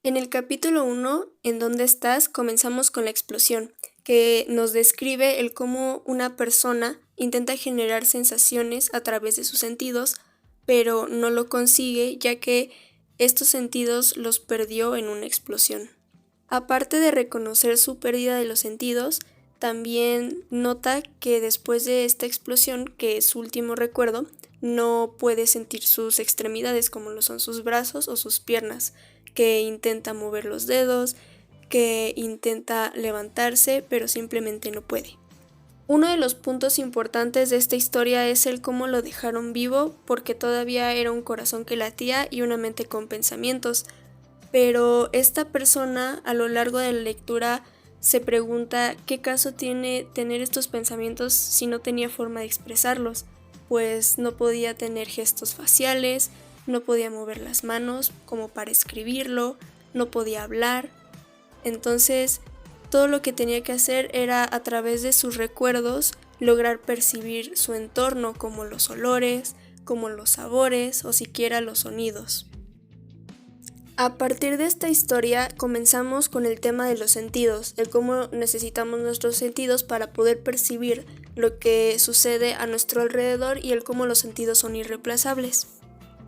En el capítulo 1, ¿En dónde estás?, comenzamos con la explosión, que nos describe el cómo una persona intenta generar sensaciones a través de sus sentidos, pero no lo consigue ya que estos sentidos los perdió en una explosión. Aparte de reconocer su pérdida de los sentidos, también nota que después de esta explosión, que es su último recuerdo, no puede sentir sus extremidades como lo son sus brazos o sus piernas, que intenta mover los dedos, que intenta levantarse, pero simplemente no puede. Uno de los puntos importantes de esta historia es el cómo lo dejaron vivo, porque todavía era un corazón que latía y una mente con pensamientos. Pero esta persona a lo largo de la lectura se pregunta qué caso tiene tener estos pensamientos si no tenía forma de expresarlos, pues no podía tener gestos faciales, no podía mover las manos como para escribirlo, no podía hablar. Entonces, todo lo que tenía que hacer era a través de sus recuerdos lograr percibir su entorno, como los olores, como los sabores o siquiera los sonidos. A partir de esta historia comenzamos con el tema de los sentidos, de cómo necesitamos nuestros sentidos para poder percibir lo que sucede a nuestro alrededor y el cómo los sentidos son irreemplazables.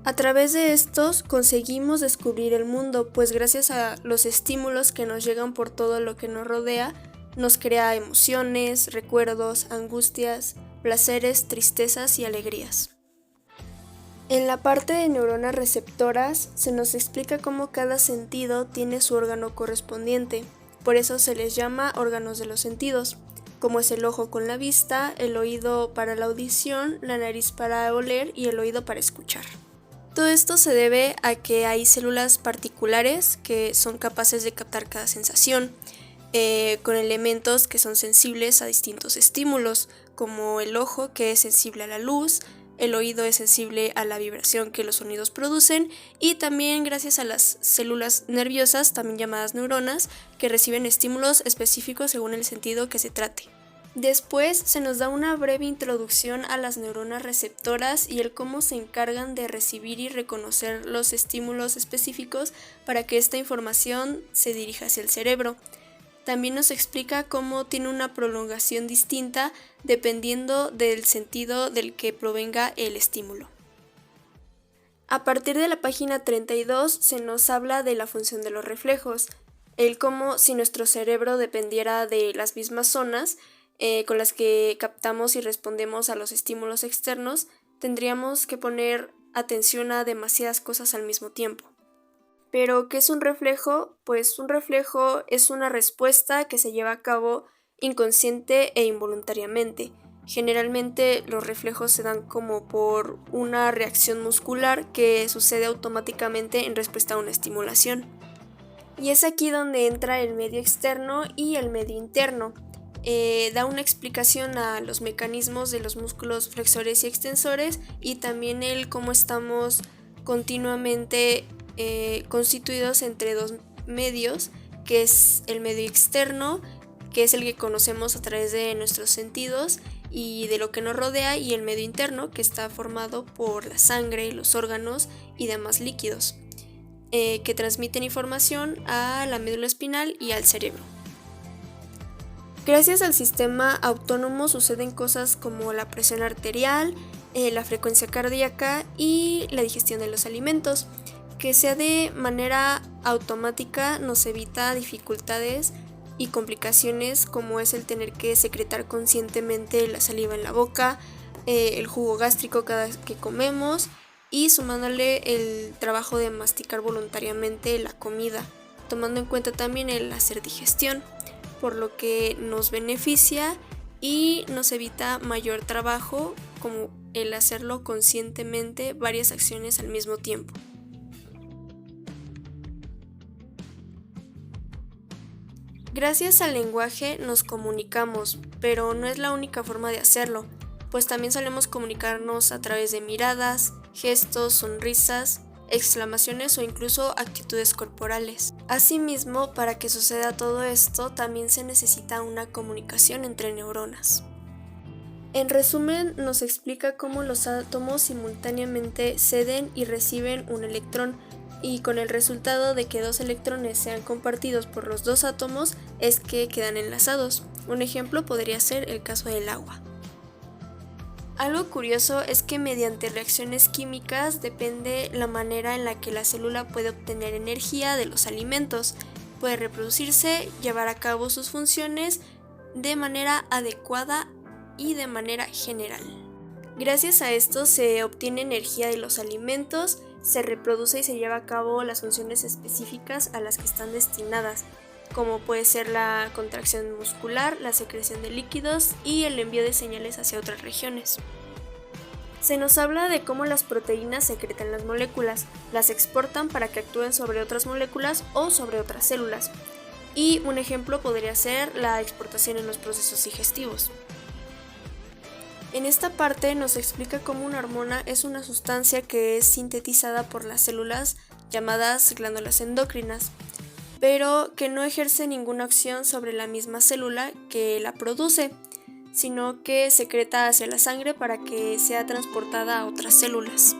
A través de estos conseguimos descubrir el mundo, pues gracias a los estímulos que nos llegan por todo lo que nos rodea, nos crea emociones, recuerdos, angustias, placeres, tristezas y alegrías. En la parte de neuronas receptoras se nos explica cómo cada sentido tiene su órgano correspondiente, por eso se les llama órganos de los sentidos, como es el ojo con la vista, el oído para la audición, la nariz para oler y el oído para escuchar. Todo esto se debe a que hay células particulares que son capaces de captar cada sensación, con elementos que son sensibles a distintos estímulos, como el ojo, que es sensible a la luz, el oído es sensible a la vibración que los sonidos producen, y también gracias a las células nerviosas, también llamadas neuronas, que reciben estímulos específicos según el sentido que se trate. Después se nos da una breve introducción a las neuronas receptoras y el cómo se encargan de recibir y reconocer los estímulos específicos para que esta información se dirija hacia el cerebro. También nos explica cómo tiene una prolongación distinta dependiendo del sentido del que provenga el estímulo. A partir de la página 32 se nos habla de la función de los reflejos, el cómo si nuestro cerebro dependiera de las mismas zonas con las que captamos y respondemos a los estímulos externos, tendríamos que poner atención a demasiadas cosas al mismo tiempo. Pero, ¿qué es un reflejo? Pues un reflejo es una respuesta que se lleva a cabo inconsciente e involuntariamente. Generalmente los reflejos se dan como por una reacción muscular que sucede automáticamente en respuesta a una estimulación. Y es aquí donde entra el medio externo y el medio interno. Da una explicación a los mecanismos de los músculos flexores y extensores y también el cómo estamos continuamente constituidos entre dos medios, que es el medio externo, que es el que conocemos a través de nuestros sentidos y de lo que nos rodea, y el medio interno, que está formado por la sangre, los órganos y demás líquidos, que transmiten información a la médula espinal y al cerebro. Gracias al sistema autónomo suceden cosas como la presión arterial, la frecuencia cardíaca y la digestión de los alimentos. Que sea de manera automática nos evita dificultades y complicaciones como es el tener que secretar conscientemente la saliva en la boca, el jugo gástrico cada vez que comemos y sumándole el trabajo de masticar voluntariamente la comida, tomando en cuenta también el hacer digestión, por lo que nos beneficia y nos evita mayor trabajo como el hacerlo conscientemente varias acciones al mismo tiempo. Gracias al lenguaje nos comunicamos, pero no es la única forma de hacerlo, pues también solemos comunicarnos a través de miradas, gestos, sonrisas, exclamaciones o incluso actitudes corporales. Asimismo, para que suceda todo esto, también se necesita una comunicación entre neuronas. En resumen, nos explica cómo los átomos simultáneamente ceden y reciben un electrón, y con el resultado de que dos electrones sean compartidos por los dos átomos es que quedan enlazados. Un ejemplo podría ser el caso del agua. Algo curioso es que mediante reacciones químicas depende la manera en la que la célula puede obtener energía de los alimentos, puede reproducirse, llevar a cabo sus funciones de manera adecuada y de manera general. Gracias a esto se obtiene energía de los alimentos, se reproduce y se lleva a cabo las funciones específicas a las que están destinadas, como puede ser la contracción muscular, la secreción de líquidos y el envío de señales hacia otras regiones. Se nos habla de cómo las proteínas secretan las moléculas, las exportan para que actúen sobre otras moléculas o sobre otras células. Y un ejemplo podría ser la exportación en los procesos digestivos. En esta parte nos explica cómo una hormona es una sustancia que es sintetizada por las células llamadas glándulas endocrinas, pero que no ejerce ninguna acción sobre la misma célula que la produce, sino que secreta hacia la sangre para que sea transportada a otras células.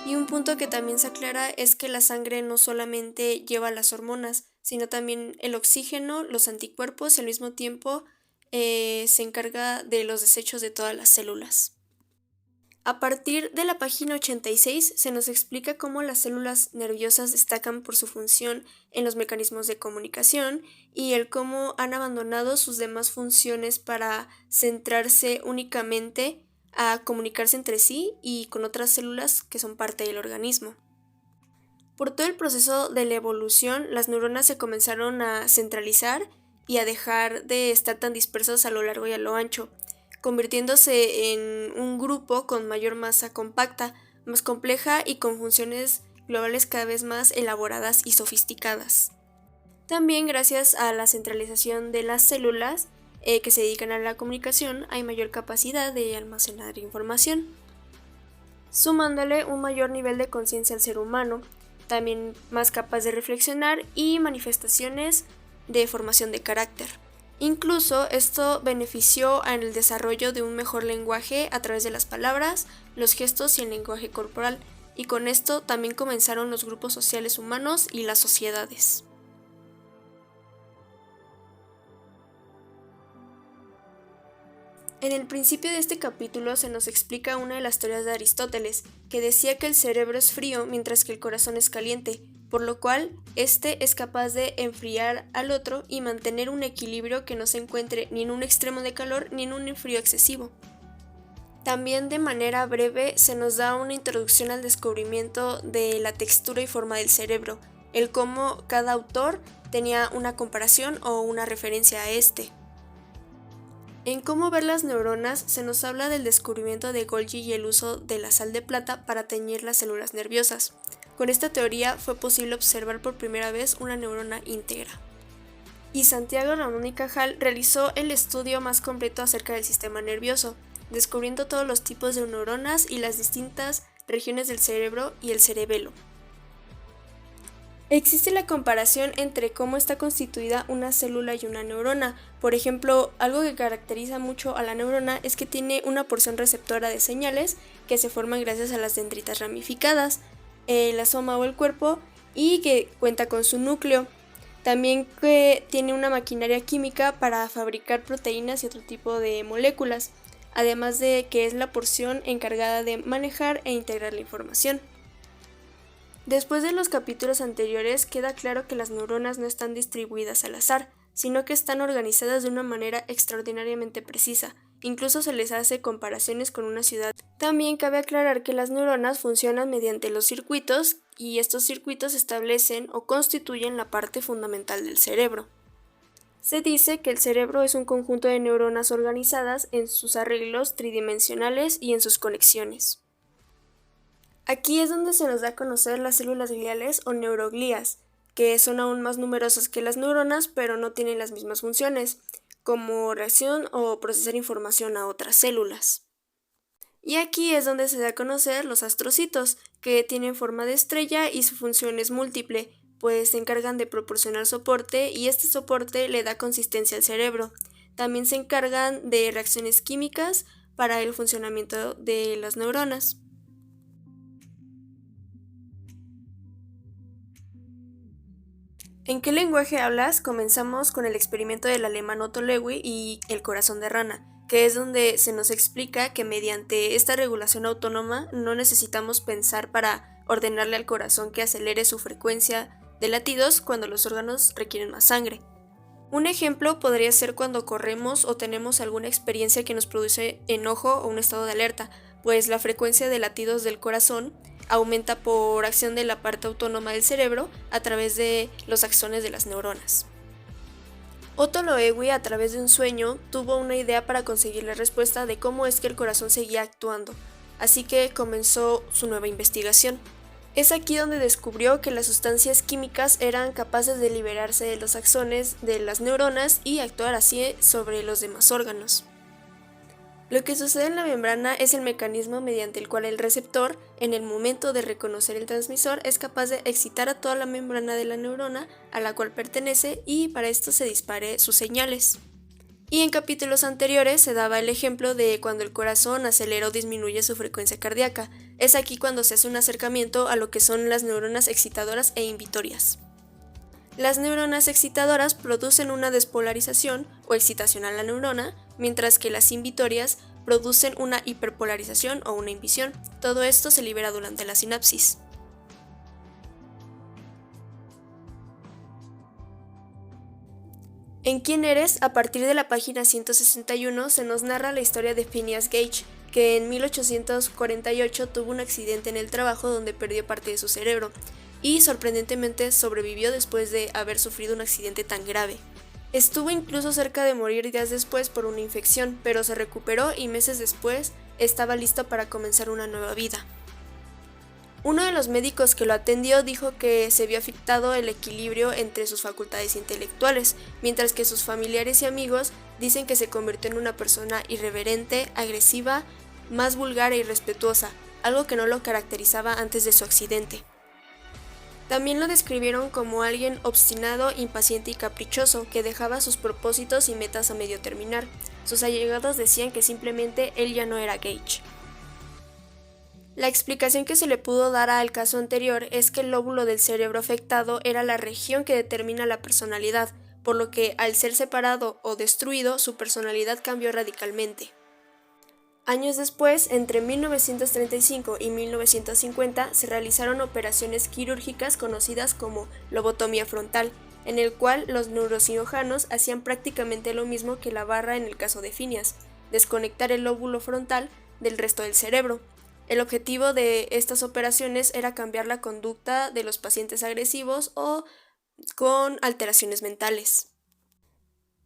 Y un punto que también se aclara es que la sangre no solamente lleva las hormonas, sino también el oxígeno, los anticuerpos y al mismo tiempo se encarga de los desechos de todas las células. A partir de la página 86 se nos explica cómo las células nerviosas destacan por su función en los mecanismos de comunicación y el cómo han abandonado sus demás funciones para centrarse únicamente a comunicarse entre sí y con otras células que son parte del organismo. Por todo el proceso de la evolución, las neuronas se comenzaron a centralizar y a dejar de estar tan dispersas a lo largo y a lo ancho, convirtiéndose en un grupo con mayor masa compacta, más compleja y con funciones globales cada vez más elaboradas y sofisticadas. También gracias a la centralización de las células que se dedican a la comunicación hay mayor capacidad de almacenar información, sumándole un mayor nivel de conciencia al ser humano, también más capaz de reflexionar y manifestaciones de formación de carácter. Incluso esto benefició en el desarrollo de un mejor lenguaje a través de las palabras, los gestos y el lenguaje corporal, y con esto también comenzaron los grupos sociales humanos y las sociedades. En el principio de este capítulo se nos explica una de las teorías de Aristóteles, que decía que el cerebro es frío mientras que el corazón es caliente, por lo cual este es capaz de enfriar al otro y mantener un equilibrio que no se encuentre ni en un extremo de calor ni en un frío excesivo. También de manera breve se nos da una introducción al descubrimiento de la textura y forma del cerebro, el cómo cada autor tenía una comparación o una referencia a este. En cómo ver las neuronas se nos habla del descubrimiento de Golgi y el uso de la sal de plata para teñir las células nerviosas. Con esta teoría fue posible observar por primera vez una neurona íntegra. Y Santiago Ramón y Cajal realizó el estudio más completo acerca del sistema nervioso, descubriendo todos los tipos de neuronas y las distintas regiones del cerebro y el cerebelo. Existe la comparación entre cómo está constituida una célula y una neurona. Por ejemplo, algo que caracteriza mucho a la neurona es que tiene una porción receptora de señales que se forman gracias a las dendritas ramificadas, la soma o el cuerpo, y que cuenta con su núcleo. También que tiene una maquinaria química para fabricar proteínas y otro tipo de moléculas, además de que es la porción encargada de manejar e integrar la información. Después de los capítulos anteriores queda claro que las neuronas no están distribuidas al azar, sino que están organizadas de una manera extraordinariamente precisa. Incluso se les hace comparaciones con una ciudad. También cabe aclarar que las neuronas funcionan mediante los circuitos y estos circuitos establecen o constituyen la parte fundamental del cerebro. Se dice que el cerebro es un conjunto de neuronas organizadas en sus arreglos tridimensionales y en sus conexiones. Aquí es donde se nos da a conocer las células gliales o neuroglías, que son aún más numerosas que las neuronas, pero no tienen las mismas funciones, como reacción o procesar información a otras células. Y aquí es donde se da a conocer los astrocitos, que tienen forma de estrella y su función es múltiple, pues se encargan de proporcionar soporte y este soporte le da consistencia al cerebro. También se encargan de reacciones químicas para el funcionamiento de las neuronas. ¿En qué lenguaje hablas? Comenzamos con el experimento del alemán Otto Loewi y el corazón de rana, que es donde se nos explica que mediante esta regulación autónoma no necesitamos pensar para ordenarle al corazón que acelere su frecuencia de latidos cuando los órganos requieren más sangre. Un ejemplo podría ser cuando corremos o tenemos alguna experiencia que nos produce enojo o un estado de alerta, pues la frecuencia de latidos del corazón aumenta por acción de la parte autónoma del cerebro a través de los axones de las neuronas. Otto Loewi, a través de un sueño, tuvo una idea para conseguir la respuesta de cómo es que el corazón seguía actuando, así que comenzó su nueva investigación. Es aquí donde descubrió que las sustancias químicas eran capaces de liberarse de los axones de las neuronas y actuar así sobre los demás órganos. Lo que sucede en la membrana es el mecanismo mediante el cual el receptor, en el momento de reconocer el transmisor, es capaz de excitar a toda la membrana de la neurona a la cual pertenece y para esto se dispare sus señales. Y en capítulos anteriores se daba el ejemplo de cuando el corazón acelera o disminuye su frecuencia cardíaca. Es aquí cuando se hace un acercamiento a lo que son las neuronas excitadoras e inhibitorias. Las neuronas excitadoras producen una despolarización o excitación a la neurona, mientras que las inhibitorias producen una hiperpolarización o una inhibición. Todo esto se libera durante la sinapsis. En ¿Quién eres?, a partir de la página 161 se nos narra la historia de Phineas Gage, que en 1848 tuvo un accidente en el trabajo donde perdió parte de su cerebro, y sorprendentemente sobrevivió después de haber sufrido un accidente tan grave. Estuvo incluso cerca de morir días después por una infección, pero se recuperó y meses después estaba listo para comenzar una nueva vida. Uno de los médicos que lo atendió dijo que se vio afectado el equilibrio entre sus facultades intelectuales, mientras que sus familiares y amigos dicen que se convirtió en una persona irreverente, agresiva, más vulgar e irrespetuosa, algo que no lo caracterizaba antes de su accidente. También lo describieron como alguien obstinado, impaciente y caprichoso, que dejaba sus propósitos y metas a medio terminar. Sus allegados decían que simplemente él ya no era Gage. La explicación que se le pudo dar al caso anterior es que el lóbulo del cerebro afectado era la región que determina la personalidad, por lo que al ser separado o destruido, su personalidad cambió radicalmente. Años después, entre 1935 y 1950, se realizaron operaciones quirúrgicas conocidas como lobotomía frontal, en el cual los neurocirujanos hacían prácticamente lo mismo que la barra en el caso de Phineas, desconectar el lóbulo frontal del resto del cerebro. El objetivo de estas operaciones era cambiar la conducta de los pacientes agresivos o con alteraciones mentales.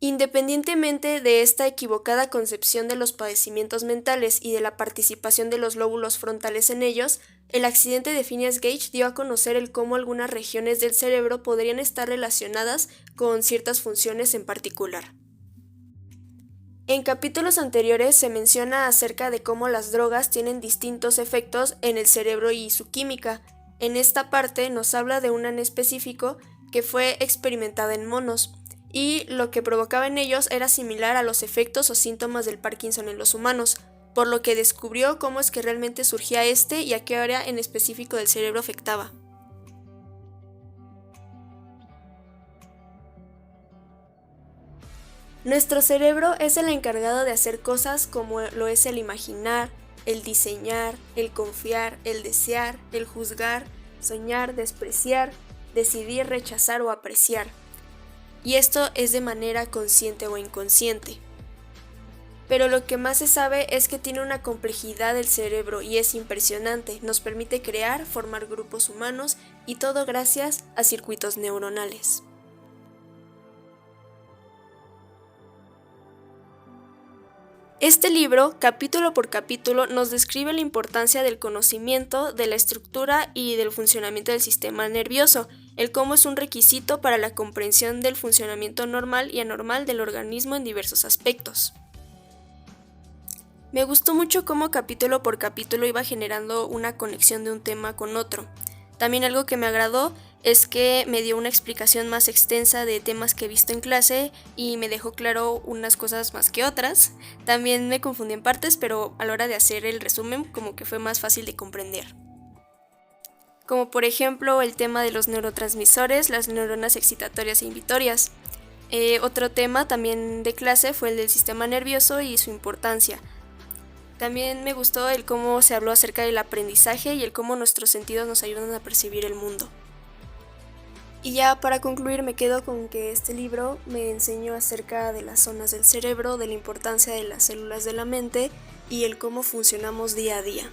Independientemente de esta equivocada concepción de los padecimientos mentales y de la participación de los lóbulos frontales en ellos, el accidente de Phineas Gage dio a conocer el cómo algunas regiones del cerebro podrían estar relacionadas con ciertas funciones en particular. En capítulos anteriores se menciona acerca de cómo las drogas tienen distintos efectos en el cerebro y su química. En esta parte nos habla de una en específico que fue experimentada en monos, y lo que provocaba en ellos era similar a los efectos o síntomas del Parkinson en los humanos, por lo que descubrió cómo es que realmente surgía este y a qué área en específico del cerebro afectaba. Nuestro cerebro es el encargado de hacer cosas como lo es el imaginar, el diseñar, el confiar, el desear, el juzgar, soñar, despreciar, decidir, rechazar o apreciar. Y esto es de manera consciente o inconsciente. Pero lo que más se sabe es que tiene una complejidad el cerebro y es impresionante, nos permite crear, formar grupos humanos y todo gracias a circuitos neuronales. Este libro, capítulo por capítulo, nos describe la importancia del conocimiento, de la estructura y del funcionamiento del sistema nervioso, el cómo es un requisito para la comprensión del funcionamiento normal y anormal del organismo en diversos aspectos. Me gustó mucho cómo capítulo por capítulo iba generando una conexión de un tema con otro. También algo que me agradó es que me dio una explicación más extensa de temas que he visto en clase y me dejó claro unas cosas más que otras. También me confundí en partes, pero a la hora de hacer el resumen como que fue más fácil de comprender. como por ejemplo el tema de los neurotransmisores, las neuronas excitatorias e inhibitorias. Otro tema también de clase fue el del sistema nervioso y su importancia. También me gustó el cómo se habló acerca del aprendizaje y el cómo nuestros sentidos nos ayudan a percibir el mundo. Y ya para concluir me quedo con que este libro me enseñó acerca de las zonas del cerebro, de la importancia de las células de la mente y el cómo funcionamos día a día.